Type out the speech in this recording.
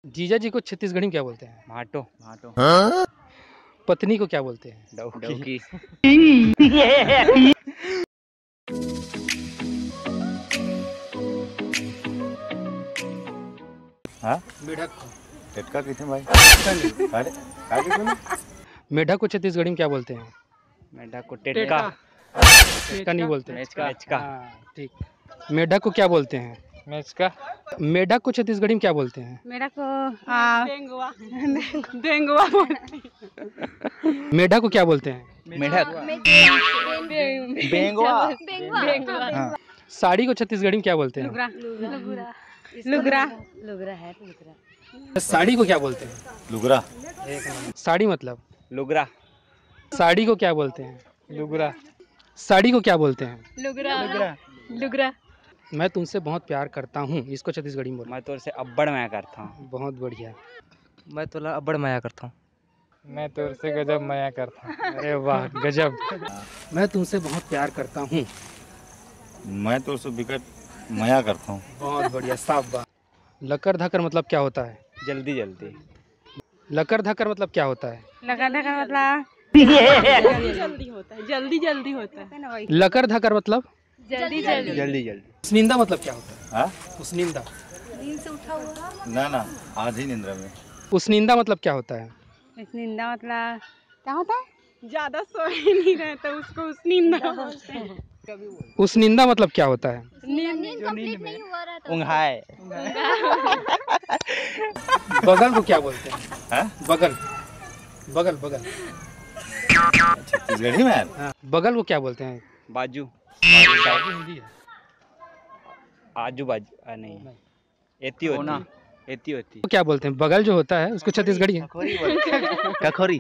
जीजा जी को छत्तीसगढ़ी में क्या बोलते हैं? माटो माटो। पत्नी को क्या बोलते हैं? डौकी। हाँ मेढक। टेटका कितने भाई? अरे मेढक को छत्तीसगढ़ी में क्या बोलते हैं? मेढक को टेटका। टेटका नहीं बोलते। मेचका। हाँ, ठीक। मेढक को क्या बोलते हैं? मेचका। मेढक को छत्तीसगढ़ी में क्या बोलते हैं? मेढक को डेंगुआ डेंगुआ मेढक को क्या बोलते हैं? मेढक। बेंगवा। हाँ। साड़ी को छत्तीसगढ़ी में क्या बोलते हैं? लुगरा साड़ी को क्या बोलते हैं? लुगरा। साड़ी मतलब? लुगरा। साड़ी को क्या बोलते हैं? लुगरा। साड़ी को क्या बोलते हैं? लुगरा मैं तुमसे बहुत प्यार करता हूँ, इसको छत्तीसगढ़ी में बोलो। मैं तो से अब्बड़ मैं करता हूँ। बहुत बढ़िया। मैं तोला अब्बड़ माया करता हूँ। मैं तो से गजब माया करता हूँ। अरे वाह, गजब। मैं तुमसे बहुत प्यार करता हूँ। मैं तो से विकट माया करता हूँ। बहुत बढ़िया, साफ बात। लकर धकर मतलब क्या होता है? जल्दी जल्दी। लकर धकर मतलब क्या होता है? लगा धका मतलब जल्दी होता है जल्दी होता है ना भाई। लकर धकर मतलब? जल्दी जल्दी जल्दी। उसनिंदा मतलब क्या होता है? हाँ उसनिंदा। ना आधी निंद्रा में। उसनिंदा मतलब क्या होता है? निंदा मतलब क्या होता है? ज्यादा सो ही नहीं रहता उसको उसनिंदा बोलते हैं। उसनिंदा मतलब क्या होता है? नींद कंप्लीट नहीं हुआ रहता। उंघाए। बगल को क्या बोलते हैं? हाँ? बगल बगल बगल। छत्तीसगढ़ी में हाँ, बगल को क्या बोलते हैं? बाजू। बाजू हिंदी है। आजू बाजू नहीं एती होती। एती होती। वो क्या बोलते हैं? बगल जो होता है उसको छत्तीसगढ़ी है। कखोरी।